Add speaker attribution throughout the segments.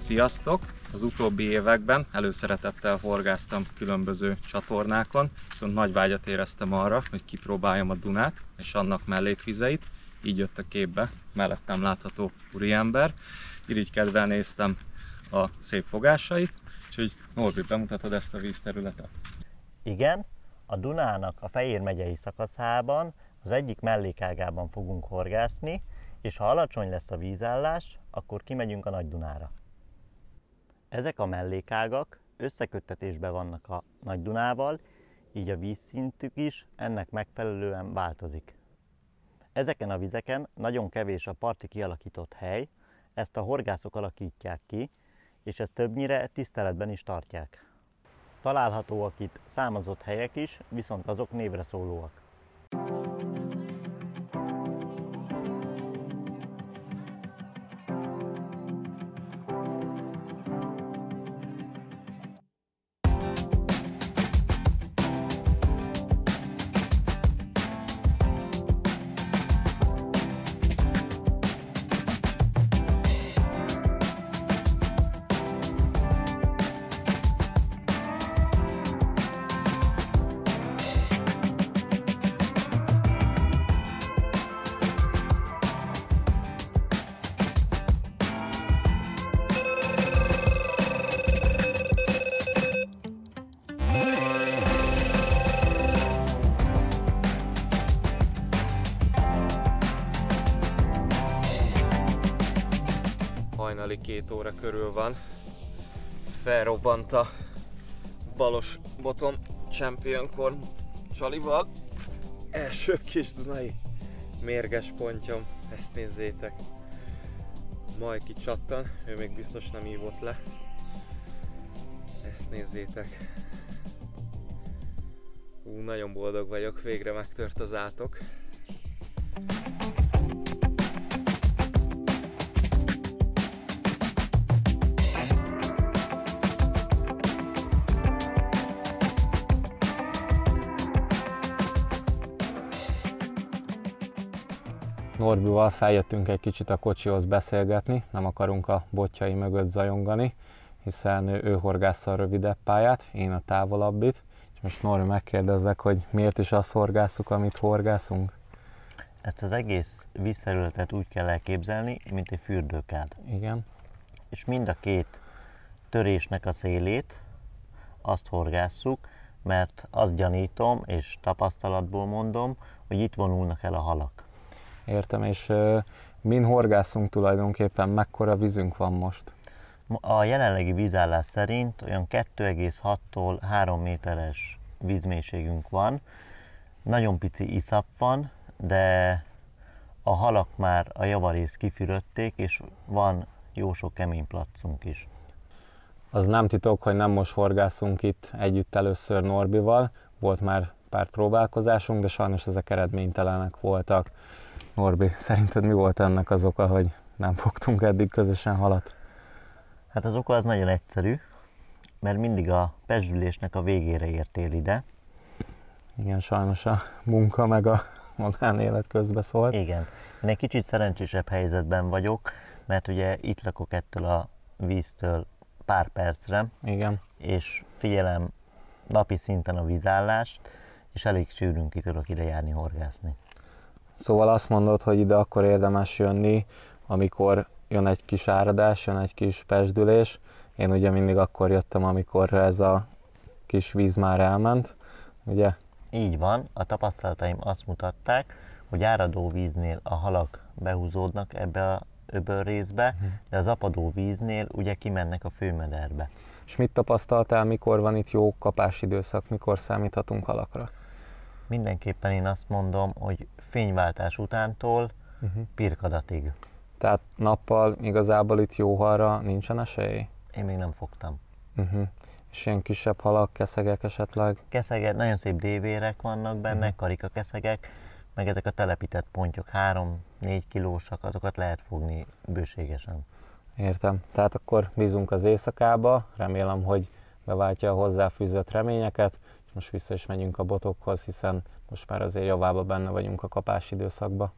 Speaker 1: Sziasztok! Az utóbbi években előszeretettel horgásztam különböző csatornákon, viszont nagy vágyat éreztem arra, hogy kipróbáljam a Dunát és annak mellékvizeit. Így jött a képbe mellettem látható úriember. Irigykedve néztem a szép fogásait, úgyhogy Norbi, bemutatod ezt a vízterületet?
Speaker 2: Igen, a Dunának a Fejér megyei szakaszában, az egyik mellékágában fogunk horgászni, és ha alacsony lesz a vízállás, akkor kimegyünk a Nagy Dunára. Ezek a mellékágak összeköttetésben vannak a Nagy Dunával, így a vízszintük is ennek megfelelően változik. Ezeken a vizeken nagyon kevés a parti kialakított hely, ezt a horgászok alakítják ki, és ezt többnyire tiszteletben is tartják. Találhatóak itt számozott helyek is, viszont azok névre szólóak.
Speaker 1: Hajnali 2 óra körül van. Felrobbant a Balos Bottom Championcorn csalival. Első kis dunai mérges pontyom, ezt nézzétek. Majd kicsattan, ő még biztos nem ívott le. Ezt nézzétek. Nagyon boldog vagyok, végre megtört az átok.
Speaker 3: Norbival feljöttünk egy kicsit a kocsihoz beszélgetni, nem akarunk a botjai mögött zajongani, hiszen ő horgásza a rövidebb pályát, én a távolabbit. És most Norbi, megkérdezlek, hogy miért is azt horgászunk, amit horgászunk?
Speaker 2: Ezt az egész vízterületet úgy kell elképzelni, mint egy fürdőkád.
Speaker 3: Igen.
Speaker 2: És mind a két törésnek a szélét azt horgásszuk, mert azt gyanítom, és tapasztalatból mondom, hogy itt vonulnak el a halak.
Speaker 3: Értem, és min horgászunk tulajdonképpen, mekkora vízünk van most?
Speaker 2: A jelenlegi vízállás szerint olyan 2,6-tól 3 méteres vízmélységünk van. Nagyon pici iszap van, de a halak már a javarészt kifürödték, és van jó sok kemény placunk is.
Speaker 3: Az nem titok, hogy nem most horgászunk itt együtt először Norbival, volt már pár próbálkozásunk, de sajnos ezek eredménytelenek voltak. Norbi, szerinted mi volt ennek az oka, hogy nem fogtunk eddig közösen halat?
Speaker 2: Hát az oka az nagyon egyszerű, mert mindig a pezsdülésnek a végére értél ide.
Speaker 3: Igen, sajnos a munka meg a magánélet közbeszólt.
Speaker 2: Igen. Én egy kicsit szerencsésebb helyzetben vagyok, mert ugye itt lakok ettől a víztől pár percre.
Speaker 3: Igen.
Speaker 2: És figyelem napi szinten a vízállást, és elég sűrűn ki tudok ide járni horgászni.
Speaker 3: Szóval azt mondod, hogy ide akkor érdemes jönni, amikor jön egy kis áradás, jön egy kis pezsdülés. Én ugye mindig akkor jöttem, amikor ez a kis víz már elment, ugye?
Speaker 2: Így van, a tapasztalataim azt mutatták, hogy áradó víznél a halak behúzódnak ebbe a öböl részbe, de az apadó víznél ugye kimennek a főmederbe.
Speaker 3: És mit tapasztaltál, mikor van itt jó kapásidőszak, mikor számíthatunk halakra?
Speaker 2: Mindenképpen én azt mondom, hogy fényváltás utántól pirkadatig.
Speaker 3: Tehát nappal igazából itt jó halra nincsen esély?
Speaker 2: Én még nem fogtam.
Speaker 3: És ilyen kisebb halak, keszegek esetleg?
Speaker 2: Keszegek, nagyon szép dévérek vannak benne, karikakeszegek, meg ezek a telepített pontyok, 3-4 kilósak, azokat lehet fogni bőségesen.
Speaker 3: Értem. Tehát akkor bízunk az éjszakába, remélem, hogy beváltja a hozzáfűzött reményeket, és most vissza is megyünk a botokhoz, hiszen most már azért javába benne vagyunk a kapás időszakba.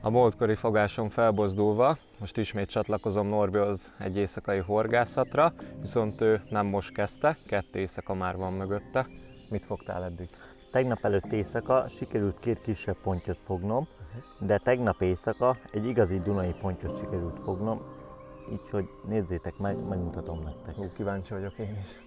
Speaker 3: A múltkori fogásom felbozdulva, most ismét csatlakozom Norbihoz egy éjszakai horgászatra, viszont ő nem most kezdte, 2 éjszaka már van mögötte. Mit fogtál eddig?
Speaker 2: Tegnap előtt éjszaka sikerült 2 kisebb pontyot fognom, de tegnap éjszaka egy igazi dunai pontyot sikerült fognom, úgyhogy nézzétek meg, megmutatom nektek.
Speaker 3: Kíváncsi vagyok én is.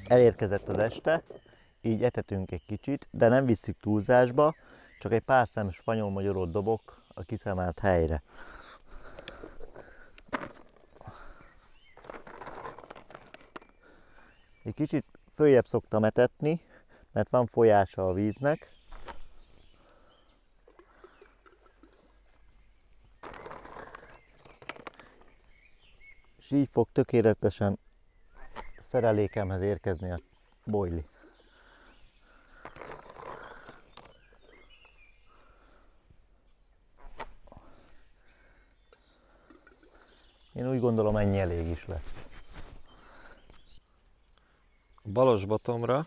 Speaker 2: Elérkezett az este, így etetünk egy kicsit, de nem visszük túlzásba, csak egy pár szem spanyol-magyarót dobok a kiszemelt helyre. Egy kicsit följebb szoktam etetni, mert van folyása a víznek. És így fog tökéletesen szerelékemhez érkezni a bojli. Én úgy gondolom, ennyi elég is lesz.
Speaker 3: A balos botomra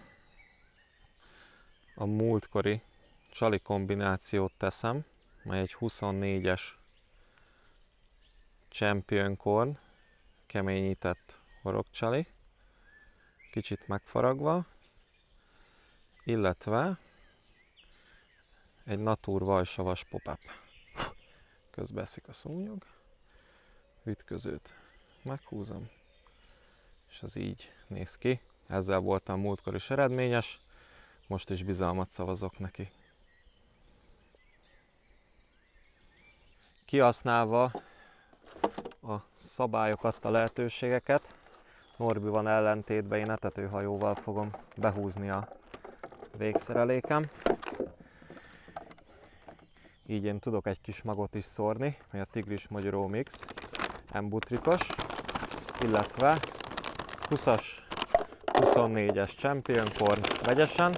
Speaker 3: a múltkori csali kombinációt teszem, mely egy 24-es Champion Corn keményített horogcsali, kicsit megfaragva, illetve egy Natur vajsavas pop-up. Közben eszik a szúnyog, ütközőt meghúzom, és az így néz ki. Ezzel voltam múltkor is eredményes, most is bizalmat szavazok neki. Kihasználva a szabályokat, a lehetőségeket, Norbival ellentétben én etetőhajóval fogom behúzni a végszerelékem. Így én tudok egy kis magot is szórni, mely a Tigris Magyaró Mix embutrikos, illetve 20-as, 24-es Champion Corn vegyesen.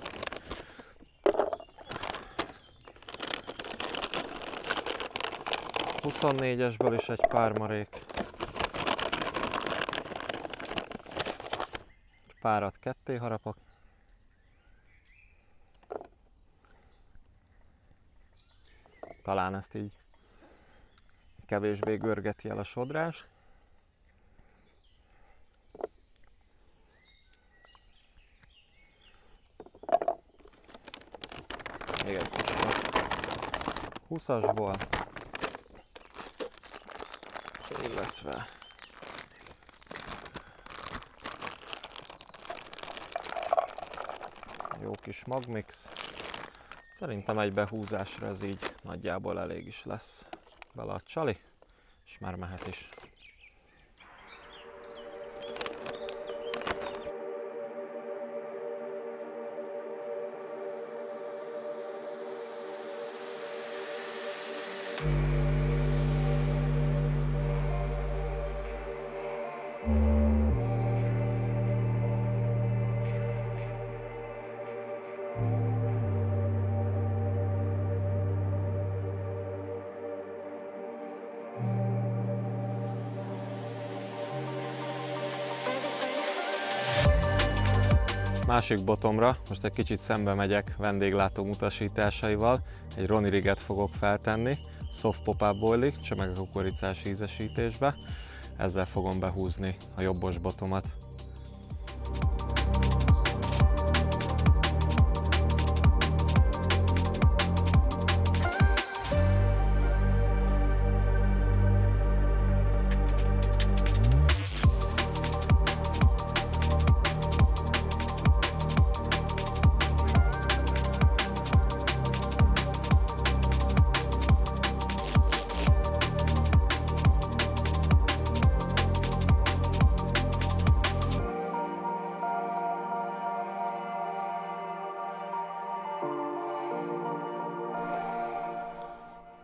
Speaker 3: A 24-esből is egy pár marék. Párat ketté harapok. Talán ezt így kevésbé görgeti el a sodrás. Még egy kis 20-asból, illetve jó kis magmix. Szerintem egy behúzásra ez így nagyjából elég is lesz. Bele a csali, és már mehet is. Másik botomra most egy kicsit szembe megyek vendéglátó utasításaival. Egy Ronnie Riget fogok feltenni, soft pop-up boilie, csemege-kukoricás ízesítésbe. Ezzel fogom behúzni a jobbos botomat.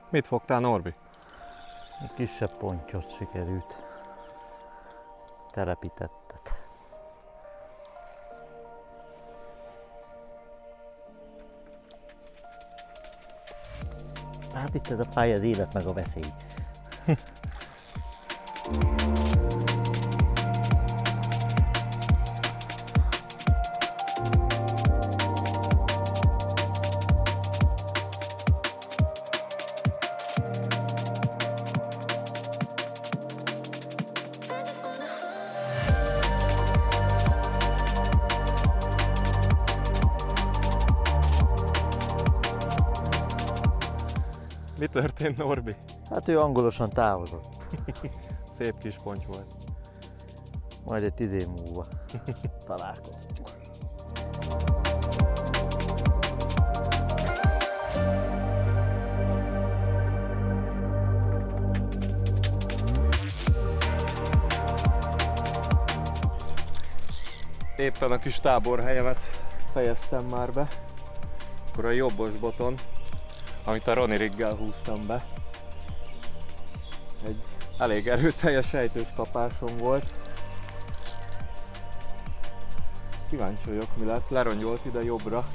Speaker 3: Mit fogtál, Norbi?
Speaker 2: Egy kisebb pontyot sikerült. Telepítetted. Hát itt ez a pálya, az élet meg a veszély.
Speaker 3: Mi történt, Norbi?
Speaker 2: Hát ő angolosan távozott.
Speaker 3: Szép kis ponty volt.
Speaker 2: Majd egy 10 év múlva találkozunk.
Speaker 3: Éppen a kis táborhelyemet fejeztem már be. Akkor a jobbos boton, amit a Ronnie Riggel húztam be. Egy elég erőteljes ejtős kapásom volt. Kíváncsi vagyok, mi lesz. Lerongyolt ide jobbra.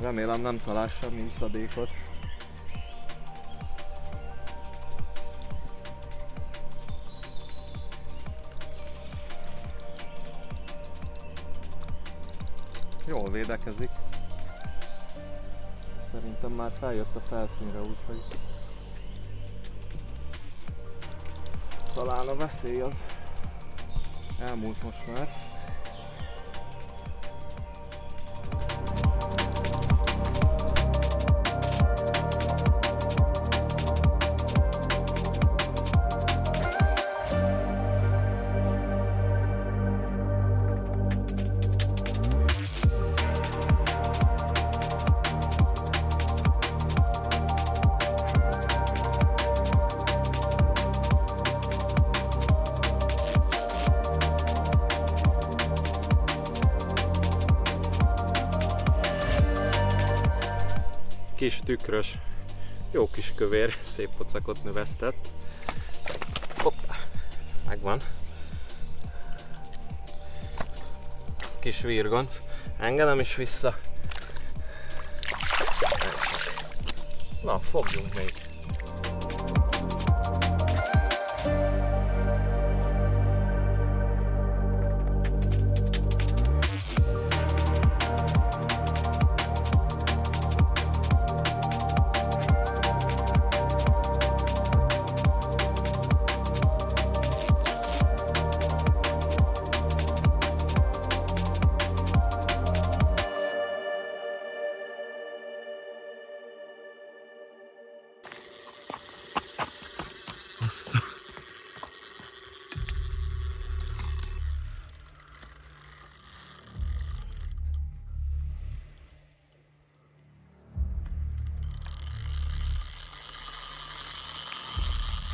Speaker 3: Remélem nem talál semmi úszadékot. Jól védekezik. Szerintem már feljött a felszínre, úgyhogy talán a veszély az elmúlt most már. Kis tükrös, jó kis kövér, szép pocakot növesztett. Hoppá, megvan. Kis virgonc, engedem is vissza. Na, fogjunk még.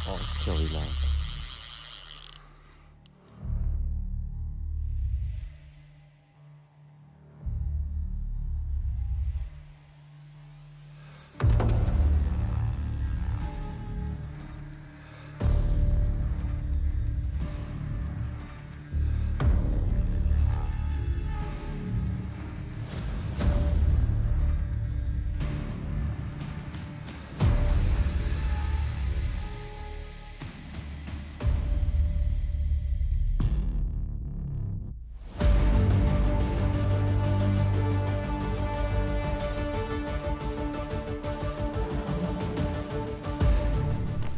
Speaker 2: Atya világ.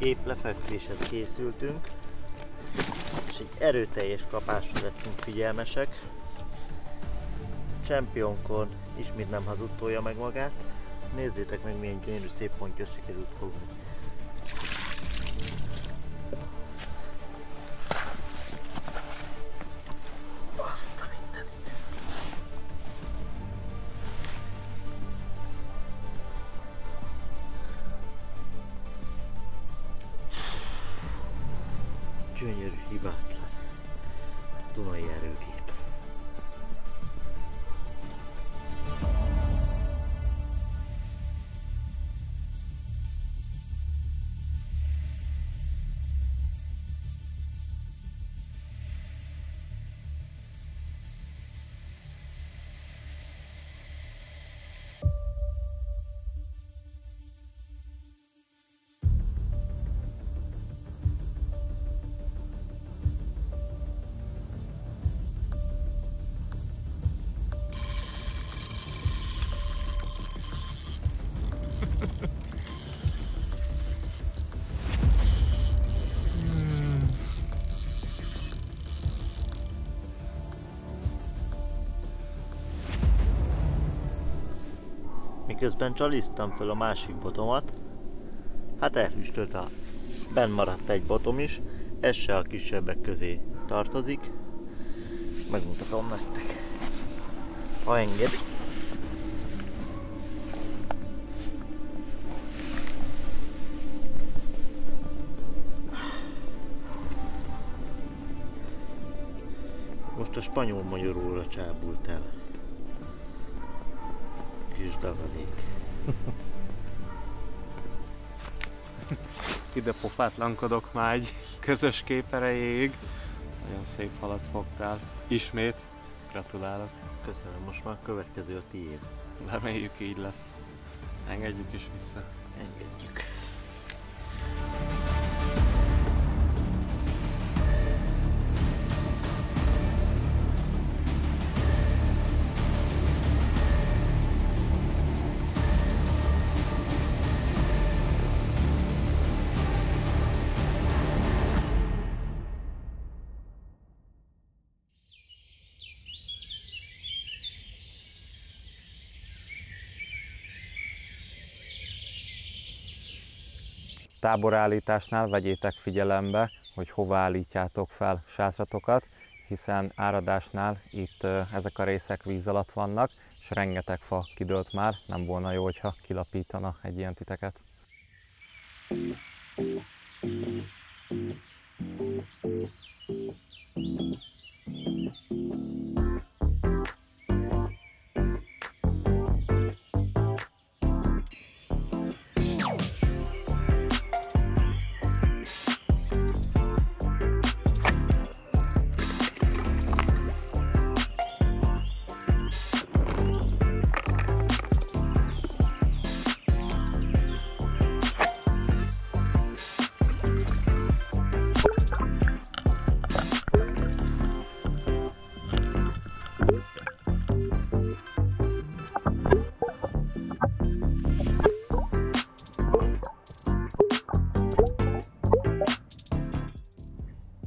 Speaker 2: Épp lefekvéshez készültünk, és egy erőteljes kapásra lettünk figyelmesek. Championkon ismét nem hazudtolja meg magát. Nézzétek meg, milyen gyönyörű szép pontyot sikerült fogni. Azt a mindenit! Gyönyörű, hibátlan dunai erőgép. Miközben csaliztam föl a másik botomat, hát elfüstölt a... benn maradt egy botom is, ez se a kisebbek közé tartozik. Megmutatom nektek, ha engedi. Most a spanyol-magyaróra csábult el. Kis dagalék.
Speaker 3: Ide pofátlankodok már egy közös kép erejéig. Nagyon szép halat fogtál. Ismét gratulálok.
Speaker 2: Köszönöm, most már a következő a tiéd.
Speaker 3: Reméljük így lesz. Engedjük is vissza.
Speaker 2: Engedjük.
Speaker 3: Táborállításnál vegyétek figyelembe, hogy hova állítjátok fel sátratokat, hiszen áradásnál itt ezek a részek víz alatt vannak, és rengeteg fa kidőlt már, nem volna jó, hogyha kilapítana egy ilyen titeket.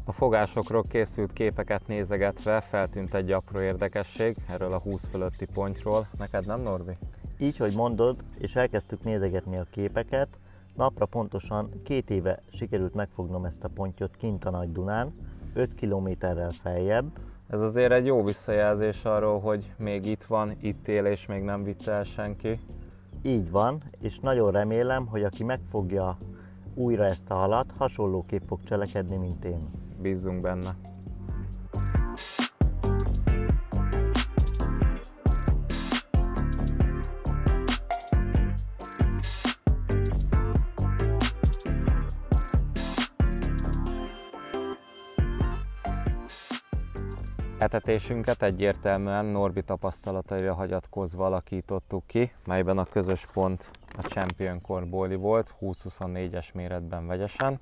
Speaker 3: A fogásokról készült képeket nézegetve feltűnt egy apró érdekesség erről a 20 fölötti pontyról. Neked nem, Norbi?
Speaker 2: Így, hogy mondod, és elkezdtük nézegetni a képeket, napra pontosan 2 éve sikerült megfognom ezt a pontyot kint a Nagy Dunán, 5 kilométerrel feljebb.
Speaker 3: Ez azért egy jó visszajelzés arról, hogy még itt van, itt él és még nem vitte el senki.
Speaker 2: Így van, és nagyon remélem, hogy aki megfogja újra ezt a halat, hasonlóképp fog cselekedni, mint én.
Speaker 3: Bízzunk benne. Etetésünket egyértelműen Norbi tapasztalataira hagyatkozva alakítottuk ki, melyben a közös pont a Champion Core Bowli volt, 20-24-es méretben vegyesen.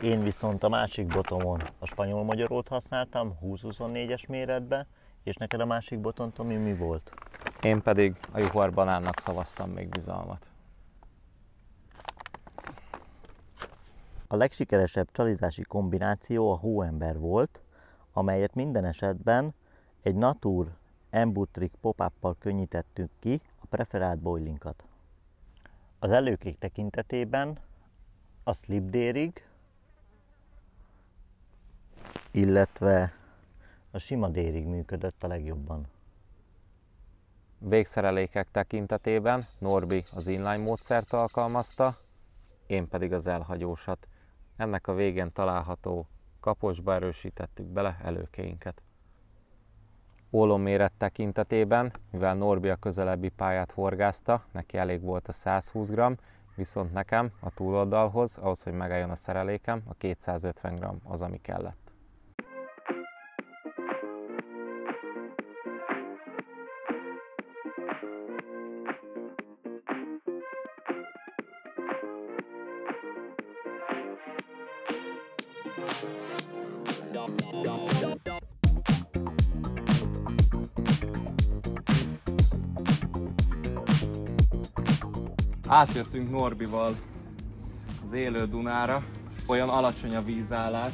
Speaker 2: Én viszont a másik botomon a spanyol-magyarót használtam, 20-24-es méretbe, és neked a másik boton, Tomi, mi volt?
Speaker 3: Én pedig a Juhar Banánnak szavaztam még bizalmat.
Speaker 2: A legsikeresebb csalizási kombináció a hóember volt, amelyet minden esetben egy Natur Emboutrick pop-uppal könnyítettük ki a preferált boilinkat. Az előkék tekintetében a slipdérig, illetve a sima dérig működött a legjobban.
Speaker 3: Végszerelékek tekintetében Norbi az inline módszert alkalmazta, én pedig az elhagyósat. Ennek a végén található kaposba erősítettük bele előkéinket. Ólomméret tekintetében, mivel Norbi a közelebbi pályát horgászta, neki elég volt a 120 g, viszont nekem a túloldalhoz, ahhoz, hogy megálljon a szerelékem, a 250 g az, ami kellett.
Speaker 1: Átjöttünk Norbival az élő Dunára, olyan alacsony a vízállás,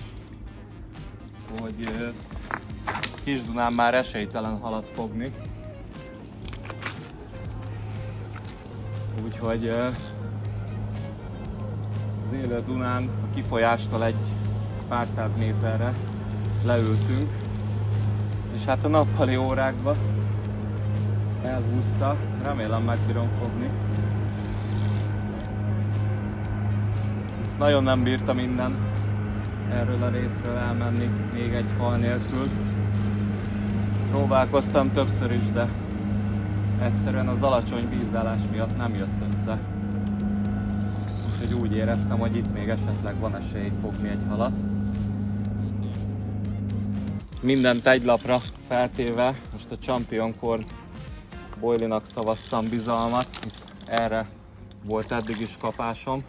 Speaker 1: hogy Kis Dunán már esélytelen halat fogni. Úgyhogy az élő Dunán a kifolyástól egy pár száz méterre leültünk, és hát a nappali órákban elhúzta, remélem meg bírom fogni. Nagyon nem bírtam innen erről a részről elmenni még egy hal nélkül. Próbálkoztam többször is, de egyszerűen az alacsony vízállás miatt nem jött össze. Úgyhogy úgy éreztem, hogy itt még esetleg van esély fogni egy halat. Mindent egy lapra feltéve, most a Champion Corn Boilinak szavaztam bizalmat, hisz erre volt eddig is kapásom.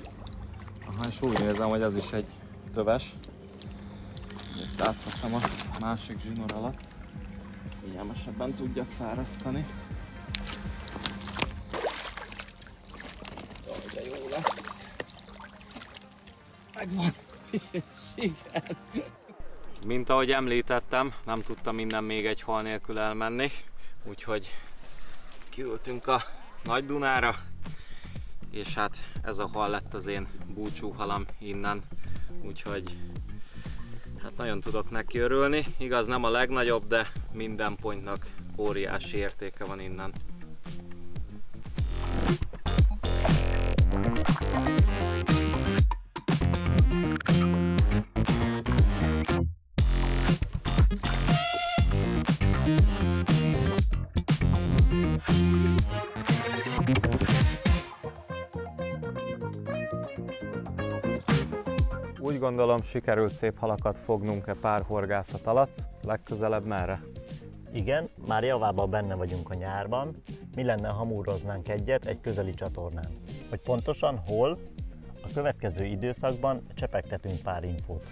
Speaker 1: Aha, és úgy nézem, hogy ez is egy töves. Itt átveszem a másik zsinór alatt. Figyelmesebben tudjak fárasztani. Jaj, de jó lesz. Megvan. Igen. Mint ahogy említettem, nem tudtam innen még egy hal nélkül elmenni. Úgyhogy kiültünk a Nagy Dunára. És hát ez a hal lett az én búcsúhalam innen, úgyhogy hát nagyon tudok neki örülni. Igaz, nem a legnagyobb, de minden pontnak óriási értéke van innen.
Speaker 3: Úgy gondolom, sikerült szép halakat fognunk pár horgászat alatt. Legközelebb merre?
Speaker 2: Igen, már javában benne vagyunk a nyárban. Mi lenne, ha hamúroznánk egyet egy közeli csatornán? Hogy pontosan hol, a következő időszakban csepegtetünk pár infót.